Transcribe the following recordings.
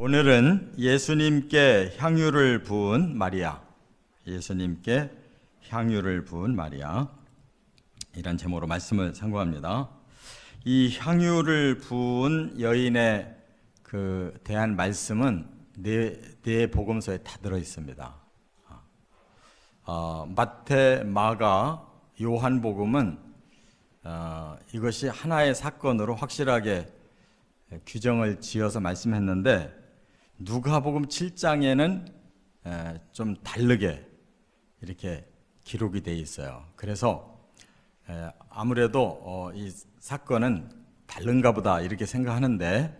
오늘은 예수님께 향유를 부은 마리아, 예수님께 향유를 부은 마리아, 이란 제목으로 말씀을 상고합니다. 이 향유를 부은 여인에 대한 말씀은 네 복음서에 다 들어 있습니다. 마태, 마가, 요한복음은 이것이 하나의 사건으로 확실하게 규정을 지어서 말씀했는데, 누가복음 7장에는 좀 다르게 이렇게 기록이 되어 있어요. 그래서 아무래도 이 사건은 다른가 보다 이렇게 생각하는데,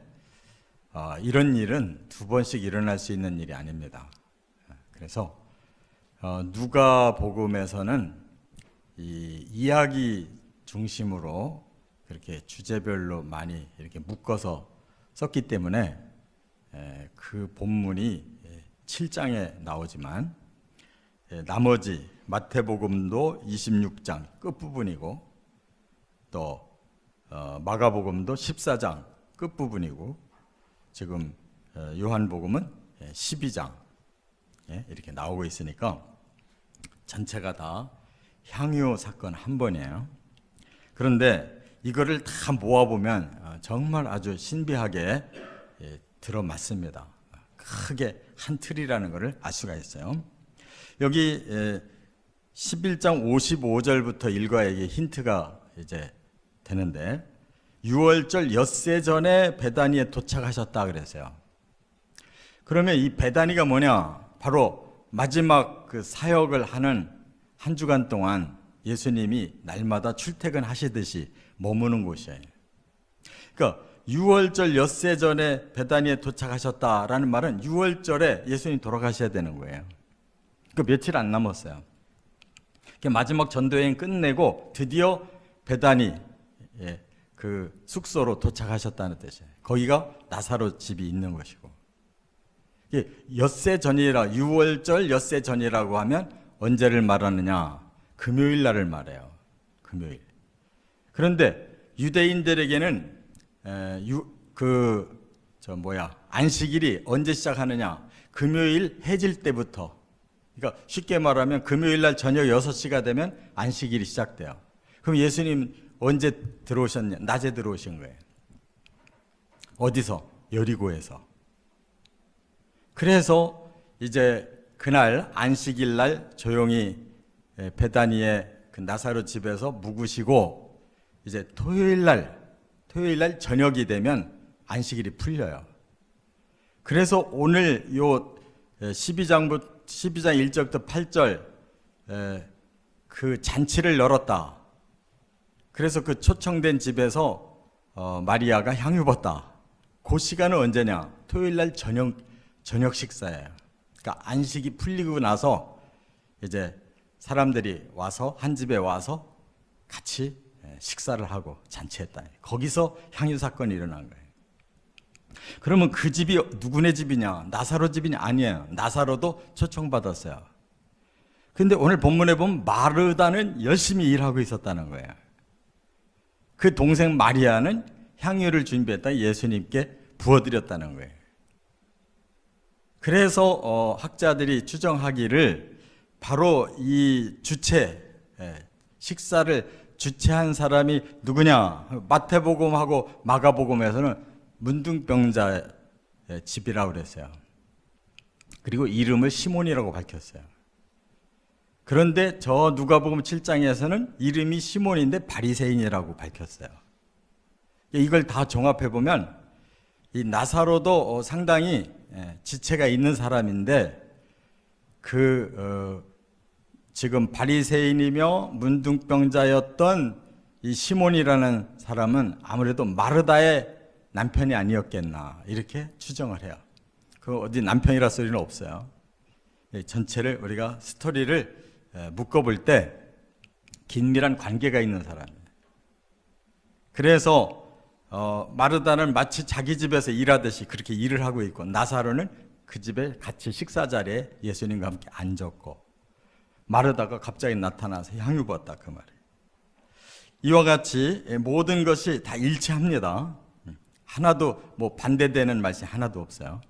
이런 일은 두 번씩 일어날 수 있는 일이 아닙니다. 그래서 누가복음에서는 이 이야기 중심으로 그렇게 주제별로 많이 이렇게 묶어서 썼기 때문에 그 본문이 7장에 나오지만, 나머지 마태복음도 26장 끝부분이고, 또 마가복음도 14장 끝부분이고, 지금 요한복음은 12장 이렇게 나오고 있으니까 전체가 다 향유 사건 한 번이에요. 그런데 이거를 다 모아보면 정말 아주 신비하게 들어맞습니다. 크게 한 틀이라는 것을 알 수가 있어요. 여기 11장 55절부터 읽어야 이게 힌트가 이제 되는데, 6월절 엿새 전에 베다니에 도착하셨다 그랬어요. 그러면 이 베다니가 뭐냐? 바로 마지막 그 사역을 하는 한 주간 동안 예수님이 날마다 출퇴근하시듯이 머무는 곳이에요. 그러니까 6월절 엿새 전에 베다니에 도착하셨다라는 말은 6월절에 예수님 돌아가셔야 되는 거예요. 그 며칠 안 남았어요. 마지막 전도여행 끝내고 드디어 베다니 그 숙소로 도착하셨다는 뜻이에요. 거기가 나사로 집이 있는 것이고, 엿새 전이라, 6월절 엿새 전이라고 하면 언제를 말하느냐? 금요일 날을 말해요. 금요일. 그런데 유대인들에게는 안식일이 언제 시작하느냐? 금요일 해질 때부터. 그러니까 쉽게 말하면 금요일 날 저녁 6시가 되면 안식일이 시작돼요. 그럼 예수님 언제 들어오셨냐? 낮에 들어오신 거예요. 어디서? 여리고에서. 그래서 이제 그날 안식일 날 조용히 베다니의 그 나사로 집에서 묵으시고, 이제 토요일 날 저녁이 되면 안식일이 풀려요. 그래서 오늘 요 12장 1절부터 8절 그 잔치를 열었다. 그래서 그 초청된 집에서 마리아가 향유 붓다. 그 시간은 언제냐? 토요일 날 저녁 식사예요. 그러니까 안식이 풀리고 나서 이제 사람들이 와서 한 집에 와서 같이 식사를 하고 잔치했다. 거기서 향유 사건이 일어난 거예요. 그러면 그 집이 누구네 집이냐? 나사로 집이냐? 아니에요. 나사로도 초청받았어요. 근데 오늘 본문에 보면 마르다는 열심히 일하고 있었다는 거예요. 그 동생 마리아는 향유를 준비했다 예수님께 부어드렸다는 거예요. 그래서 학자들이 추정하기를 바로 이 식사를 주최한 사람이 누구냐? 마태복음하고 마가복음에서는 문둥병자의 집이라고 그랬어요. 그리고 이름을 시몬이라고 밝혔어요. 그런데 저 누가복음 7장에서는 이름이 시몬인데 바리새인이라고 밝혔어요. 이걸 다 종합해 보면 이 나사로도 상당히 지체가 있는 사람인데, 지금 바리새인이며 문둥병자였던 이 시몬이라는 사람은 아무래도 마르다의 남편이 아니었겠나 이렇게 추정을 해요. 그 어디 남편이라 소리는 없어요. 전체를 우리가 스토리를 묶어볼 때 긴밀한 관계가 있는 사람이에요. 그래서 마르다는 마치 자기 집에서 일하듯이 그렇게 일을 하고 있고, 나사로는 그 집에 같이 식사 자리에 예수님과 함께 앉았고, 마르다가 갑자기 나타나서 향유 부었다 그 말이에요. 이와 같이 모든 것이 다 일치합니다. 하나도 반대되는 말씀이 하나도 없어요.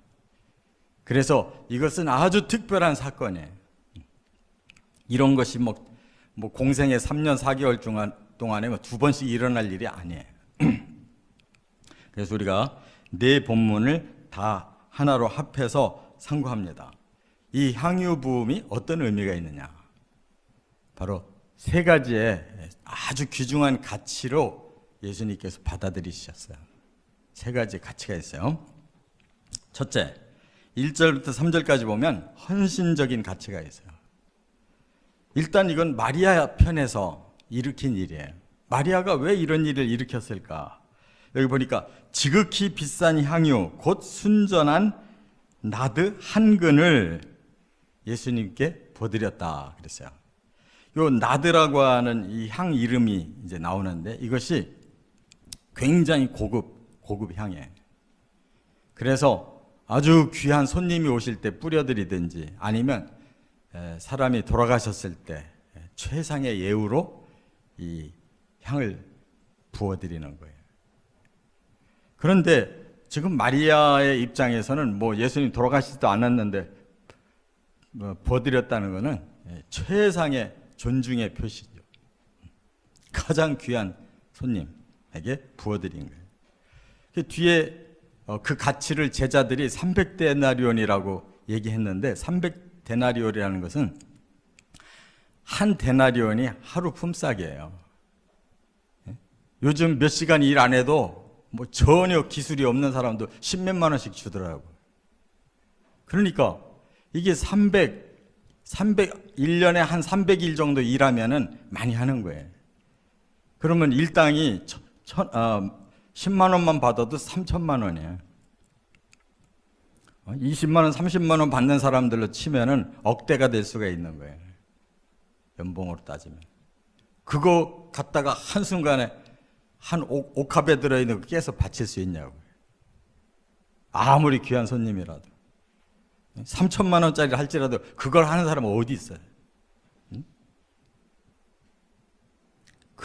그래서 이것은 아주 특별한 사건이에요. 이런 것이 뭐 공생의 3년 4개월 동안에 두 번씩 일어날 일이 아니에요. 그래서 우리가 네 본문을 다 하나로 합해서 상고합니다. 이 향유 부음이 어떤 의미가 있느냐? 바로 세 가지의 아주 귀중한 가치로 예수님께서 받아들이셨어요. 세 가지 가치가 있어요. 첫째, 1절부터 3절까지 보면 헌신적인 가치가 있어요. 일단 이건 마리아 편에서 일으킨 일이에요. 마리아가 왜 이런 일을 일으켰을까? 여기 보니까 지극히 비싼 향유, 곧 순전한 나드 한 근을 예수님께 보드렸다 그랬어요. 요 나드라고 하는 이 향 이름이 이제 나오는데 이것이 굉장히 고급 향이에요. 그래서 아주 귀한 손님이 오실 때 뿌려드리든지 아니면 사람이 돌아가셨을 때 최상의 예우로 이 향을 부어드리는 거예요. 그런데 지금 마리아의 입장에서는 뭐 예수님 돌아가시지도 않았는데 부어드렸다는 것은 최상의 존중의 표시죠. 가장 귀한 손님에게 부어드린 거예요. 그 뒤에 그 가치를 제자들이 300데나리온이라고 얘기했는데 300데나리온이라는 것은 한 데나리온이 하루 품삯이에요. 요즘 몇 시간 일 안 해도 뭐 전혀 기술이 없는 사람도 10몇만 원씩 주더라고요. 그러니까 이게 1년에 한 300일 정도 일하면은 많이 하는 거예요. 그러면 일당이 10만 원만 받아도 3천만 원이에요. 20만 원, 30만 원 받는 사람들로 치면은 억대가 될 수가 있는 거예요. 연봉으로 따지면. 그거 갖다가 한순간에 한 옥합에 들어있는 거 깨서 바칠 수 있냐고요. 아무리 귀한 손님이라도. 3천만 원짜리를 할지라도 그걸 하는 사람은 어디 있어요? 응?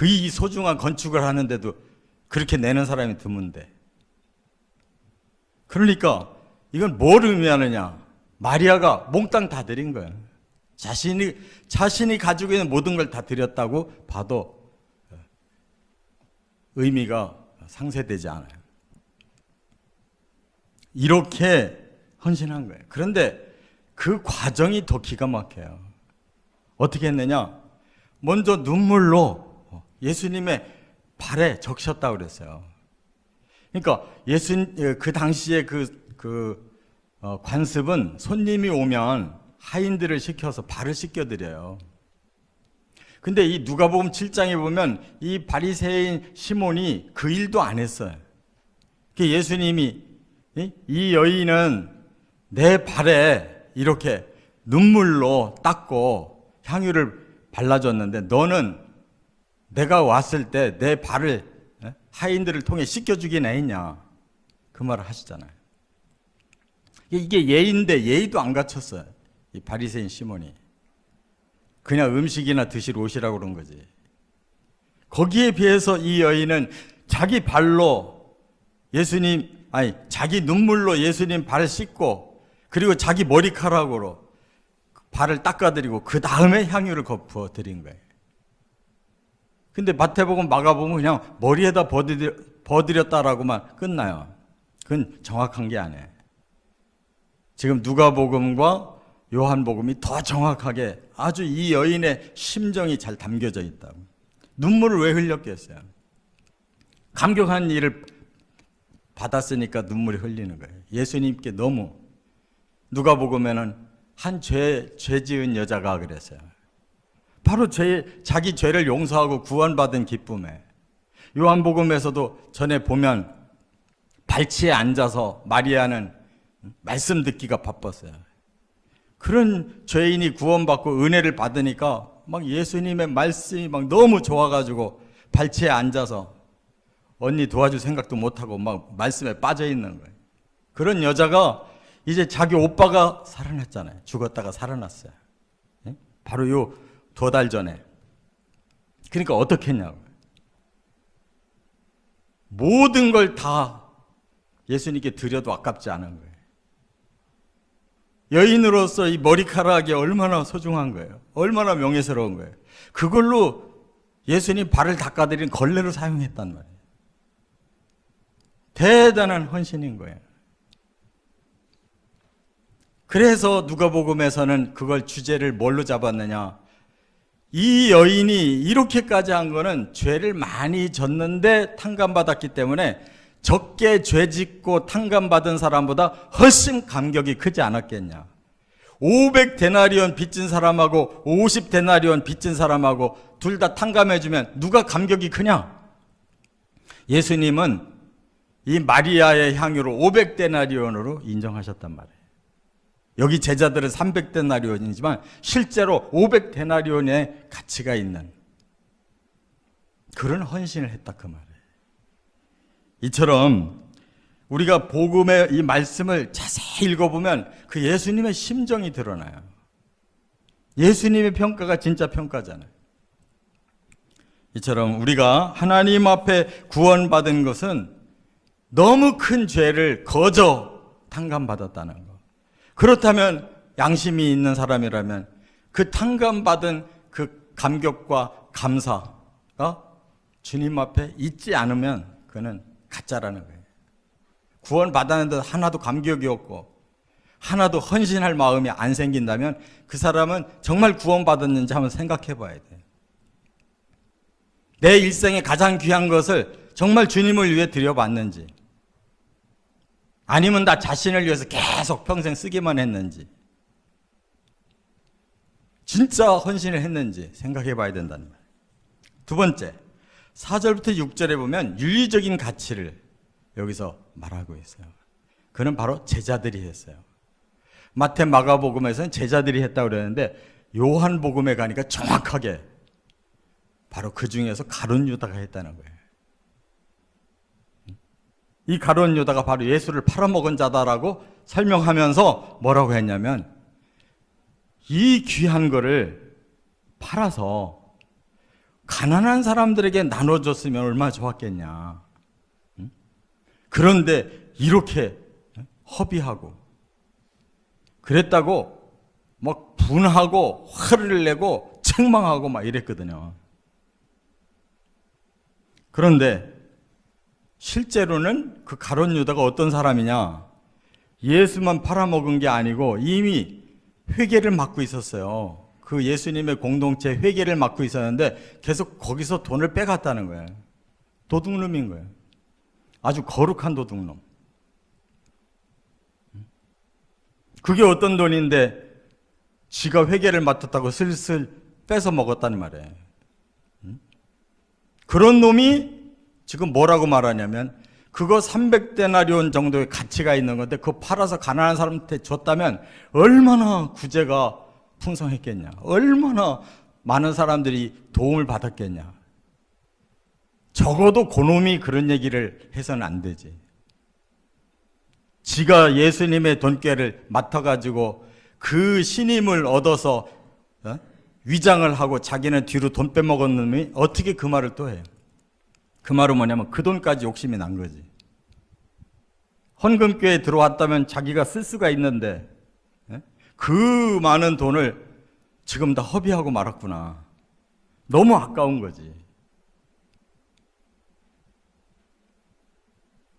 이 소중한 건축을 하는데도 그렇게 내는 사람이 드문데. 그러니까 이건 뭘 의미하느냐? 마리아가 몽땅 다 드린 거예요. 자신이 가지고 있는 모든 걸 다 드렸다고 봐도 의미가 상쇄되지 않아요. 이렇게 헌신한 거예요. 그런데 그 과정이 더 기가 막혀요. 어떻게 했느냐? 먼저 눈물로 예수님의 발에 적셨다고 그랬어요. 그러니까 그 당시에 관습은 손님이 오면 하인들을 시켜서 발을 씻겨드려요. 근데 이 누가복음 7장에 보면 이 바리새인 시몬이 그 일도 안 했어요. 예수님이 이 여인은 내 발에 이렇게 눈물로 닦고 향유를 발라줬는데 너는 내가 왔을 때 내 발을 하인들을 통해 씻겨주긴 했냐, 그 말을 하시잖아요. 이게 예인데 예의도 안 갖췄어요. 이 바리새인 시몬이 그냥 음식이나 드시러 오시라고 그런 거지. 거기에 비해서 이 여인은 자기 발로 자기 눈물로 예수님 발을 씻고 그리고 자기 머리카락으로 발을 닦아드리고 그 다음에 향유를 부어드린 거예요. 근데 마태복음, 마가복음 그냥 머리에다 버드렸다라고만 끝나요. 그건 정확한 게 아니에요. 지금 누가복음과 요한복음이 더 정확하게 아주 이 여인의 심정이 잘 담겨져 있다고. 눈물을 왜 흘렸겠어요? 감격한 일을 받았으니까 눈물이 흘리는 거예요. 예수님께 너무. 누가복음에는 한 죄 지은 여자가 그랬어요. 바로 자기 죄를 용서하고 구원받은 기쁨에. 요한복음에서도 전에 보면 발치에 앉아서 마리아는 말씀 듣기가 바빴어요. 그런 죄인이 구원받고 은혜를 받으니까 막 예수님의 말씀이 막 너무 좋아가지고 발치에 앉아서 언니 도와줄 생각도 못하고 막 말씀에 빠져 있는 거예요. 그런 여자가 이제 자기 오빠가 살아났잖아요. 죽었다가 살아났어요. 바로 요 2달 전에. 그러니까 어떻게 했냐고요. 모든 걸 다 예수님께 드려도 아깝지 않은 거예요. 여인으로서 이 머리카락이 얼마나 소중한 거예요. 얼마나 명예스러운 거예요. 그걸로 예수님 발을 닦아드린 걸레로 사용했단 말이에요. 대단한 헌신인 거예요. 그래서 누가복음에서는 그걸 주제를 뭘로 잡았느냐? 이 여인이 이렇게까지 한 거는 죄를 많이 졌는데 탕감받았기 때문에 적게 죄 짓고 탕감받은 사람보다 훨씬 감격이 크지 않았겠냐. 500데나리온 빚진 사람하고 50데나리온 빚진 사람하고 둘 다 탕감해주면 누가 감격이 크냐? 예수님은 이 마리아의 향유를 500데나리온으로 인정하셨단 말이에요. 여기 제자들은 300데나리온이지만 실제로 500데나리온의 가치가 있는 그런 헌신을 했다 그 말이에요. 이처럼 우리가 복음의 이 말씀을 자세히 읽어보면 그 예수님의 심정이 드러나요. 예수님의 평가가 진짜 평가잖아요. 이처럼 우리가 하나님 앞에 구원받은 것은 너무 큰 죄를 거저 탕감받았다는 것. 그렇다면 양심이 있는 사람이라면 그 탕감받은 그 감격과 감사가 주님 앞에 있지 않으면 그는 가짜라는 거예요. 구원받았는데 하나도 감격이 없고 하나도 헌신할 마음이 안 생긴다면 그 사람은 정말 구원받았는지 한번 생각해 봐야 돼요. 내 일생에 가장 귀한 것을 정말 주님을 위해 드려봤는지, 아니면 나 자신을 위해서 계속 평생 쓰기만 했는지, 진짜 헌신을 했는지 생각해 봐야 된다는 말이에요. 두 번째, 4절부터 6절에 보면 윤리적인 가치를 여기서 말하고 있어요. 그는 바로 제자들이 했어요. 마태, 마가복음에서는 제자들이 했다고 그러는데 요한복음에 가니까 정확하게 바로 그 중에서 가룟 유다가 했다는 거예요. 이 가룟 유다가 바로 예수를 팔아먹은 자다라고 설명하면서 뭐라고 했냐면, 이 귀한 거를 팔아서 가난한 사람들에게 나눠줬으면 얼마나 좋았겠냐. 그런데 이렇게 허비하고 그랬다고 막 분하고 화를 내고 책망하고 막 이랬거든요. 그런데 실제로는 그 가룟 유다가 어떤 사람이냐, 예수만 팔아먹은 게 아니고 이미 회계를 맡고 있었어요. 그 예수님의 공동체 회계를 맡고 있었는데 계속 거기서 돈을 빼갔다는 거예요. 도둑놈인 거예요. 아주 거룩한 도둑놈. 그게 어떤 돈인데 지가 회계를 맡았다고 슬슬 뺏어 먹었다는 말이에요. 그런 놈이 지금 뭐라고 말하냐면, 그거 300데나리온 정도의 가치가 있는 건데 그거 팔아서 가난한 사람한테 줬다면 얼마나 구제가 풍성했겠냐, 얼마나 많은 사람들이 도움을 받았겠냐. 적어도 그놈이 그런 얘기를 해서는 안 되지. 지가 예수님의 돈꾀를 맡아가지고 그 신임을 얻어서 위장을 하고 자기는 뒤로 돈 빼먹은 놈이 어떻게 그 말을 또 해요? 그 말은 뭐냐면 그 돈까지 욕심이 난 거지. 헌금교회에 들어왔다면 자기가 쓸 수가 있는데 그 많은 돈을 지금 다 허비하고 말았구나. 너무 아까운 거지.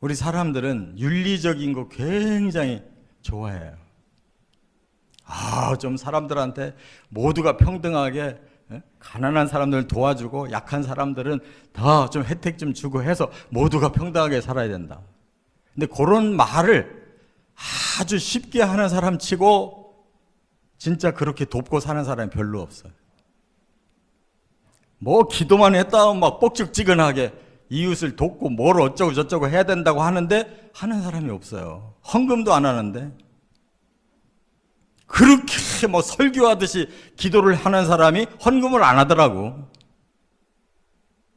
우리 사람들은 윤리적인 거 굉장히 좋아해요. 좀 사람들한테 모두가 평등하게, 가난한 사람들을 도와주고 약한 사람들은 더 좀 혜택 좀 주고 해서 모두가 평등하게 살아야 된다. 근데 그런 말을 아주 쉽게 하는 사람 치고 진짜 그렇게 돕고 사는 사람이 별로 없어요. 뭐 기도만 했다 막 뻑적지근하게 이웃을 돕고 뭘 어쩌고 저쩌고 해야 된다고 하는데 하는 사람이 없어요. 헌금도 안 하는데. 그렇게 뭐 설교하듯이 기도를 하는 사람이 헌금을 안 하더라고.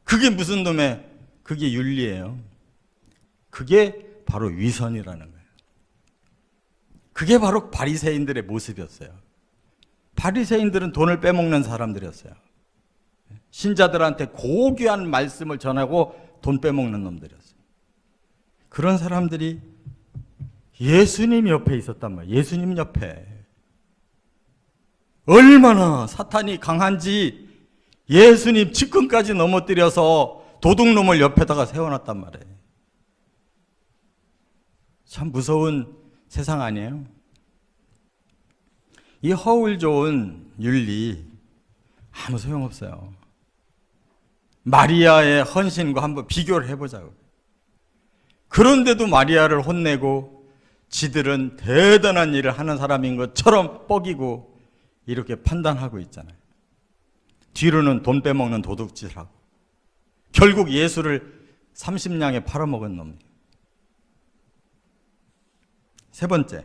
그게 무슨 놈의, 그게 윤리예요. 그게 바로 위선이라는 거예요. 그게 바로 바리새인들의 모습이었어요. 바리새인들은 돈을 빼먹는 사람들이었어요. 신자들한테 고귀한 말씀을 전하고 돈 빼먹는 놈들이었어요. 그런 사람들이 예수님 옆에 있었단 말이에요. 예수님 옆에. 얼마나 사탄이 강한지 예수님 측근까지 넘어뜨려서 도둑놈을 옆에다가 세워놨단 말이에요. 참 무서운 세상 아니에요? 이 허울 좋은 윤리 아무 소용없어요. 마리아의 헌신과 한번 비교를 해보자고. 그런데도 마리아를 혼내고 지들은 대단한 일을 하는 사람인 것처럼 뻐기고 이렇게 판단하고 있잖아요. 뒤로는 돈 빼먹는 도둑질을 하고 결국 예수를 30냥에 팔아먹은 놈이에요. 세 번째,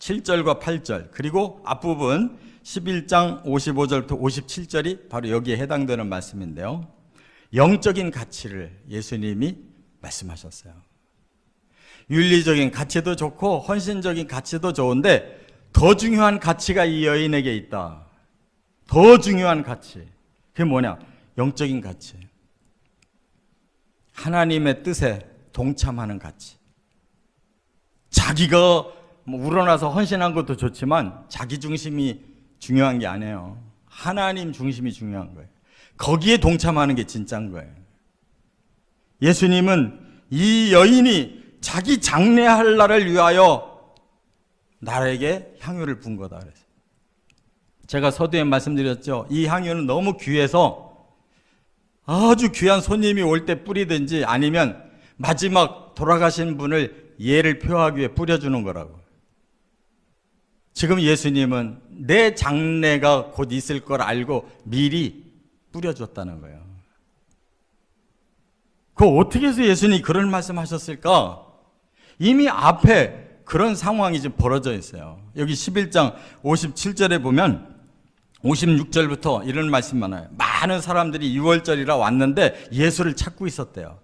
7절과 8절 그리고 앞부분 11장 55절부터 57절이 바로 여기에 해당되는 말씀인데요. 영적인 가치를 예수님이 말씀하셨어요. 윤리적인 가치도 좋고 헌신적인 가치도 좋은데 더 중요한 가치가 이 여인에게 있다. 더 중요한 가치. 그게 뭐냐? 영적인 가치. 하나님의 뜻에 동참하는 가치. 자기가 우러나서 헌신한 것도 좋지만 자기 중심이 중요한 게 아니에요. 하나님 중심이 중요한 거예요. 거기에 동참하는 게 진짜인 거예요. 예수님은 이 여인이 자기 장례할 날을 위하여 나에게 향유를 분 거다 그랬어요. 제가 서두에 말씀드렸죠. 이 향유는 너무 귀해서 아주 귀한 손님이 올 때 뿌리든지 아니면 마지막 돌아가신 분을 예를 표하기 위해 뿌려주는 거라고. 지금 예수님은 내 장래가 곧 있을 걸 알고 미리 뿌려줬다는 거예요. 그거 어떻게 해서 예수님이 그런 말씀하셨을까? 이미 앞에 그런 상황이 지금 벌어져 있어요. 여기 11장 57절에 보면 56절부터 이런 말씀 많아요. 많은 사람들이 6월절이라 왔는데 예수를 찾고 있었대요.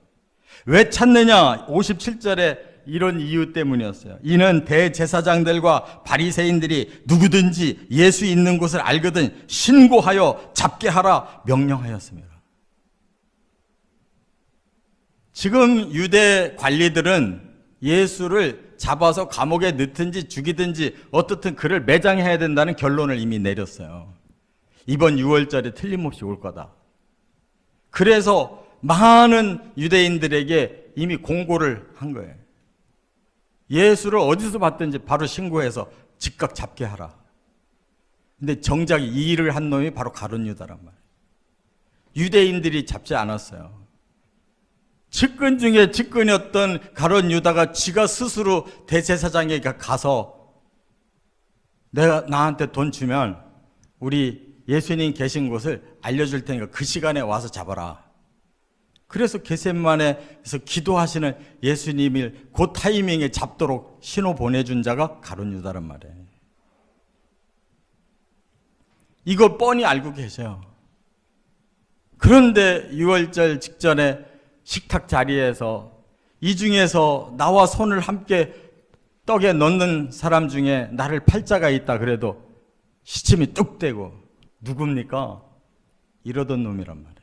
왜 찾느냐? 57절에 이런 이유 때문이었어요. 이는 대제사장들과 바리새인들이 누구든지 예수 있는 곳을 알거든 신고하여 잡게 하라 명령하였습니다. 지금 유대 관리들은 예수를 잡아서 감옥에 넣든지 죽이든지 어떻든 그를 매장해야 된다는 결론을 이미 내렸어요. 이번 6월절에 틀림없이 올 거다. 그래서 많은 유대인들에게 이미 공고를 한 거예요. 예수를 어디서 봤든지 바로 신고해서 즉각 잡게 하라. 근데 정작 이 일을 한 놈이 바로 가룟 유다란 말이에요. 유대인들이 잡지 않았어요. 측근 중에 측근이었던 가룟 유다가 지가 스스로 대제사장에게 가서 내가 나한테 돈 주면 우리 예수님 계신 곳을 알려줄 테니까 그 시간에 와서 잡아라. 그래서 겟세마네에서 기도하시는 예수님을 그 타이밍에 잡도록 신호 보내준 자가 가룟 유다란 말이에요. 이거 뻔히 알고 계셔요. 그런데 6월절 직전에 식탁 자리에서 이 중에서 나와 손을 함께 떡에 넣는 사람 중에 나를 팔자가 있다 그래도 시침이 뚝 떼고 누굽니까? 이러던 놈이란 말이에요.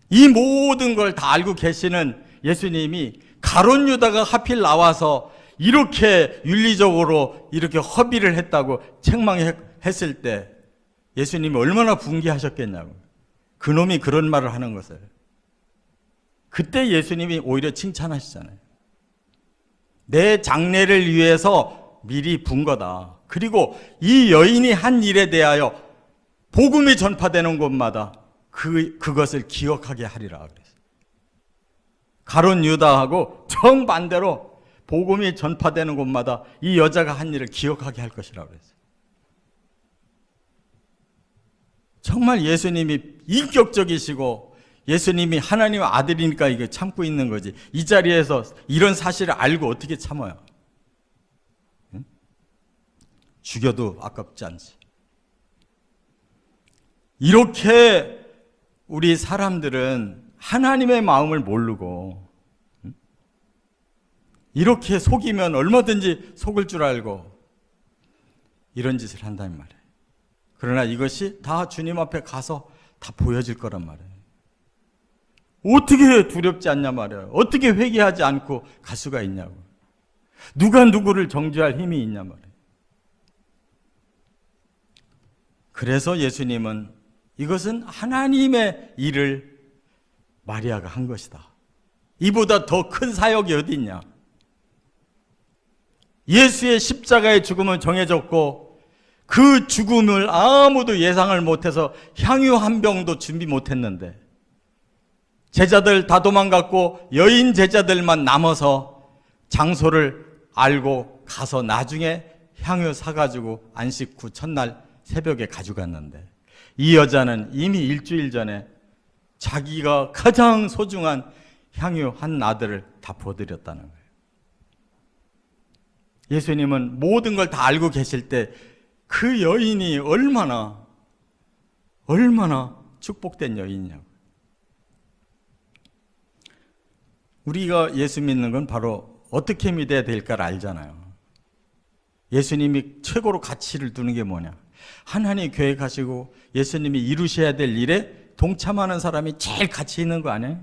이 모든 걸 다 알고 계시는 예수님이 가룟 유다가 하필 나와서 이렇게 윤리적으로 이렇게 허비를 했다고 책망했을 때 예수님이 얼마나 분개하셨겠냐고. 그놈이 그런 말을 하는 것을. 그때 예수님이 오히려 칭찬하시잖아요. 내 장래를 위해서 미리 분 거다. 그리고 이 여인이 한 일에 대하여 복음이 전파되는 곳마다 그것을 기억하게 하리라 그랬어요. 가룟 유다하고 정반대로 복음이 전파되는 곳마다 이 여자가 한 일을 기억하게 할 것이라고 그랬어요. 정말 예수님이 인격적이시고 예수님이 하나님의 아들이니까 이게 참고 있는 거지. 이 자리에서 이런 사실을 알고 어떻게 참아요? 응? 죽여도 아깝지 않지. 이렇게 우리 사람들은 하나님의 마음을 모르고 이렇게 속이면 얼마든지 속을 줄 알고 이런 짓을 한다는 말이에요. 그러나 이것이 다 주님 앞에 가서 다 보여질 거란 말이에요. 어떻게 두렵지 않냐 말이에요. 어떻게 회개하지 않고 갈 수가 있냐고. 누가 누구를 정죄할 힘이 있냐 말이에요. 그래서 예수님은 이것은 하나님의 일을 마리아가 한 것이다. 이보다 더 큰 사역이 어디 있냐. 예수의 십자가의 죽음은 정해졌고 그 죽음을 아무도 예상을 못해서 향유 한 병도 준비 못했는데 제자들 다 도망갔고 여인 제자들만 남아서 장소를 알고 가서 나중에 향유 사가지고 안식 후 첫날 새벽에 가져갔는데 이 여자는 이미 일주일 전에 자기가 가장 소중한 향유 한 아들을 다 보드렸다는 거예요. 예수님은 모든 걸 다 알고 계실 때 그 여인이 얼마나 축복된 여인이냐고. 우리가 예수 믿는 건 바로 어떻게 믿어야 될까를 알잖아요. 예수님이 최고로 가치를 두는 게 뭐냐. 하나님 계획하시고 예수님이 이루셔야 될 일에 동참하는 사람이 제일 가치 있는 거 아니에요?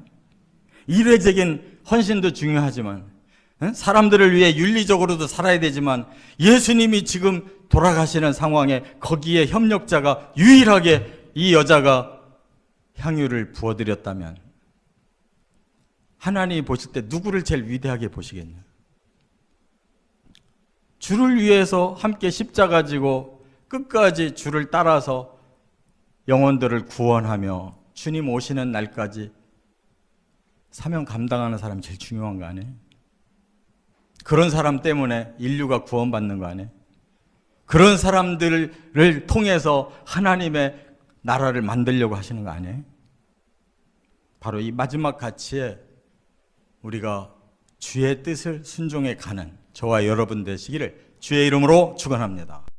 일회적인 헌신도 중요하지만 사람들을 위해 윤리적으로도 살아야 되지만 예수님이 지금 돌아가시는 상황에 거기에 협력자가 유일하게 이 여자가 향유를 부어드렸다면 하나님이 보실 때 누구를 제일 위대하게 보시겠냐. 주를 위해서 함께 십자가 지고 끝까지 주를 따라서 영혼들을 구원하며 주님 오시는 날까지 사명 감당하는 사람이 제일 중요한 거 아니에요? 그런 사람 때문에 인류가 구원받는 거 아니에요? 그런 사람들을 통해서 하나님의 나라를 만들려고 하시는 거 아니에요? 바로 이 마지막 가치에 우리가 주의 뜻을 순종해 가는 저와 여러분 되시기를 주의 이름으로 축원합니다.